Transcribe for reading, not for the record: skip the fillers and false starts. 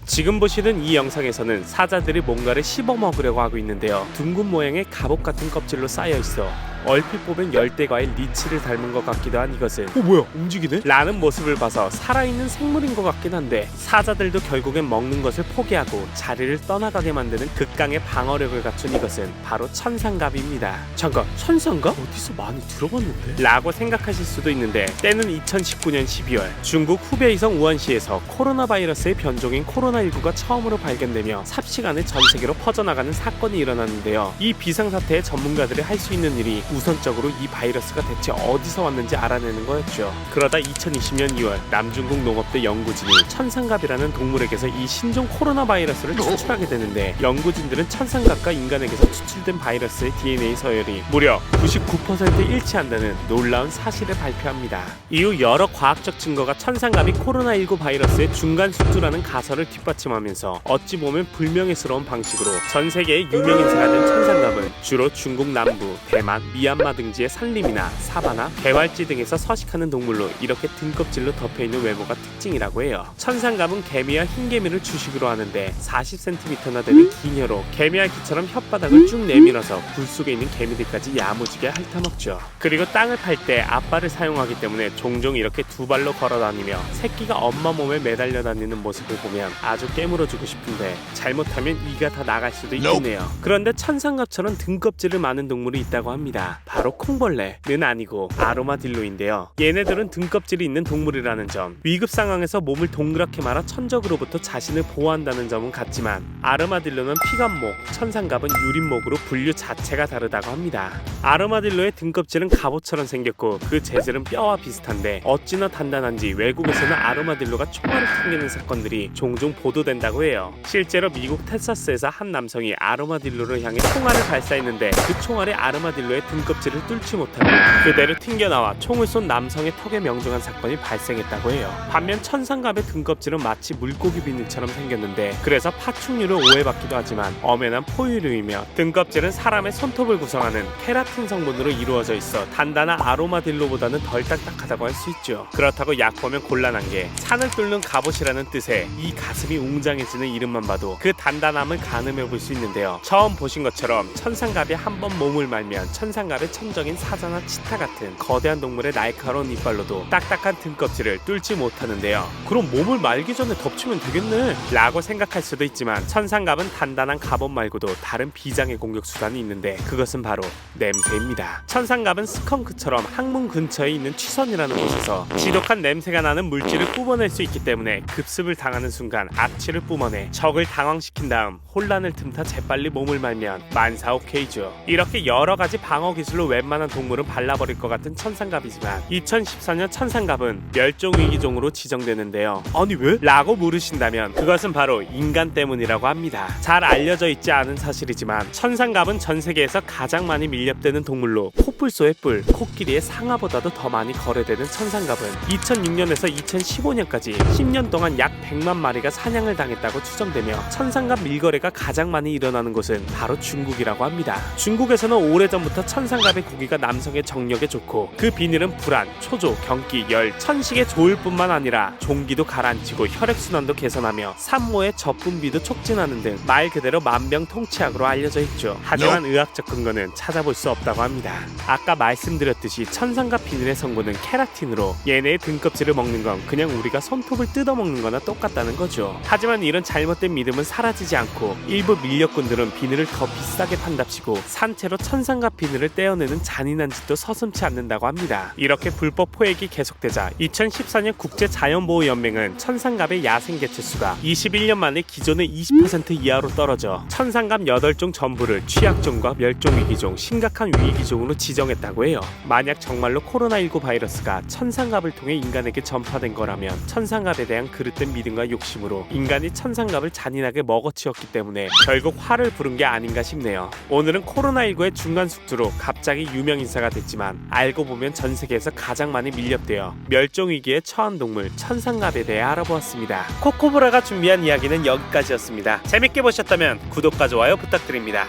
지금 보시는 이 영상에서는 사자들이 뭔가를 씹어 먹으려고 하고 있는데요. 둥근 모양의 갑옷 같은 껍질로 쌓여 있어 얼핏 보면 열대과일 리치를 닮은 것 같기도 한 이것은 뭐야, 움직이네? 라는 모습을 봐서 살아있는 생물인 것 같긴 한데, 사자들도 결국엔 먹는 것을 포기하고 자리를 떠나가게 만드는 극강의 방어력을 갖춘 이것은 바로 천상갑입니다. 잠깐, 천상갑? 어디서 많이 들어봤는데? 라고 생각하실 수도 있는데, 때는 2019년 12월 중국 후베이성 우한시에서 코로나 바이러스의 변종인 코로나19가 처음으로 발견되며 삽시간에 전 세계로 퍼져나가는 사건이 일어났는데요. 이 비상사태에 전문가들이 할 수 있는 일이 우선적으로 이 바이러스가 대체 어디서 왔는지 알아내는 거였죠. 그러다 2020년 2월 남중국 농업대 연구진이 천상갑이라는 동물에게서 이 신종 코로나 바이러스를 추출하게 되는데, 연구진들은 천상갑과 인간에게서 추출된 바이러스의 DNA 서열이 무려 99% 일치한다는 놀라운 사실을 발표합니다. 이후 여러 과학적 증거가 천상갑이 코로나19 바이러스의 중간 숙주라는 가설을 뒷받침하면서 어찌 보면 불명예스러운 방식으로 전 세계의 유명 인사가 된 천상갑은 주로 중국 남부, 대만, 미얀마 등지의 산림이나 사바나, 개활지 등에서 서식하는 동물로 이렇게 등껍질로 덮여있는 외모가 특징이라고 해요. 천상갑은 개미와 흰개미를 주식으로 하는데 40cm나 되는 긴 혀로 개미알기처럼 혓바닥을 쭉 내밀어서 굴 속에 있는 개미들까지 야무지게 핥아먹죠. 그리고 땅을 팔 때 앞발을 사용하기 때문에 종종 이렇게 두 발로 걸어다니며 새끼가 엄마 몸에 매달려 다니는 모습을 보면 아주 깨물어주고 싶은데, 잘못하면 이가 다 나갈 수도 있겠네요. 그런데 천상갑처럼 등껍질을 많은 동물이 있다고 합니다. 바로 콩벌레는 아니고 아로마딜로인데요. 얘네들은 등껍질이 있는 동물이라는 점, 위급 상황에서 몸을 동그랗게 말아 천적으로부터 자신을 보호한다는 점은 같지만, 아르마딜로는 피감목, 천상갑은 유린목으로 분류 자체가 다르다고 합니다. 아르마딜로의 등껍질은 갑옷처럼 생겼고 그 재질은 뼈와 비슷한데, 어찌나 단단한지 외국에서는 아르마딜로가 총알을 튕기는 사건들이 종종 보도된다고 해요. 실제로 미국 텍사스에서 한 남성이 아르마딜로를 향해 총알을 발사했는데, 그 총알이 아르마딜로의 등껍질을 뚫지 못하고 그대로 튕겨나와 총을 쏜 남성의 턱에 명중한 사건이 발생했다고 해요. 반면 천상갑의 등껍질은 마치 물고기 비늘처럼 생겼는데, 그래서 파충류를 오해받기도 하지만 엄연한 포유류이며, 등껍질은 사람의 손톱을 구성하는 케라틴 성분으로 이루어져 있어 단단한 아로마딜로보다는 덜 딱딱하다고 할 수 있죠. 그렇다고 약 보면 곤란한 게, 산을 뚫는 갑옷이라는 뜻에 이 가슴이 웅장해지는 이름만 봐도 그 단단함을 가늠해 볼 수 있는데요. 처음 보신 것처럼 천상갑이 한번 몸을 말면 천상갑의 천적인 사자나 치타 같은 거대한 동물의 날카로운 이빨로도 딱딱한 등껍질을 뚫지 못하는데요. 그럼 몸을 말기 전에 덮치면 되겠네? 라고 생각할 수도 있지만, 천상갑은 단단한 갑옷 말고도 다른 비장의 공격 수단이 있는데, 그것은 바로 냄새입니다. 천상갑은 스컹크처럼 항문 근처에 있는 취선이라는 곳에서 지독한 냄새가 나는 물질을 뿜어낼 수 있기 때문에, 급습을 당하는 순간 악취를 뿜어내 적을 당황시킨 다음 혼란을 틈타 재빨리 몸을 말면 만사오케이죠. 이렇게 여러 가지 방어 기술로 웬만한 동물은 발라버릴 것 같은 천상갑이지만, 2014년 천상갑은 멸종위기종으로 지정되는데요. 아니 왜? 라고 물으신다면 그것은 바로 인간 때문이라고 합니다. 잘 알려져 있지 않은 사실이지만, 천상갑은 전 세계에서 가장 많이 밀렵되는 동물로 코뿔소의 뿔, 코끼리의 상아보다도 더 많이 거래되는 천상갑은 2006년에서 2015년까지 10년 동안 약 100만 마리가 사냥을 당했다고 추정되며, 천상갑 밀거래가 가장 많이 일어나는 곳은 바로 중국이라고 합니다. 중국에서는 오래전부터 천상갑의 고기가 남성의 정력에 좋고, 그 비늘은 불안, 초조, 경기, 열, 천식에 좋을 뿐만 아니라 종기도 가라앉히고 혈액순환도 개선하며 산모의 젖분비도 촉진하는 등 말 그대로 만병통치약으로 알려져 있죠. 하지만 의학적 근거는 찾아볼 수 없다고 합니다. 아까 말씀드렸듯이 천상갑 비늘의 성분은 케라틴으로, 얘네의 등껍질을 먹는 건 그냥 우리가 손톱을 뜯어먹는 거나 똑같다는 거죠. 하지만 이런 잘못된 믿음은 사라지지 않고, 일부 밀렵꾼들은 비늘을 더 비싸게 판답시고 산채로 천상갑 비늘을 떼어내는 잔인한 짓도 서슴지 않는다고 합니다. 이렇게 불법 포획이 계속되자 2014년 국제자연보호연맹은 천상갑의 야생 개체수가 21년 만에 기존의 20% 이하로 떨어져 천상갑 8종 전부를 취약종과 멸종위기종, 심각한 위기종으로 지정했다고 해요. 만약 정말로 코로나19 바이러스가 천상갑을 통해 인간에게 전파된 거라면, 천상갑에 대한 그릇된 믿음과 욕심으로 인간이 천상갑을 잔인하게 먹어치웠기 때문에 결국 화를 부른 게 아닌가 싶네요. 오늘은 코로나19의 중간 숙주로 갑자기 유명 인사가 됐지만, 알고 보면 전 세계에서 가장 많이 밀렵되어 멸종위기에 처한 동물 천상갑에 대해 알아보았습니다. 코코브라가 준비한 이야기는 여기까지였습니다. 재밌게 보셨다면 구독과 좋아요 부탁드립니다.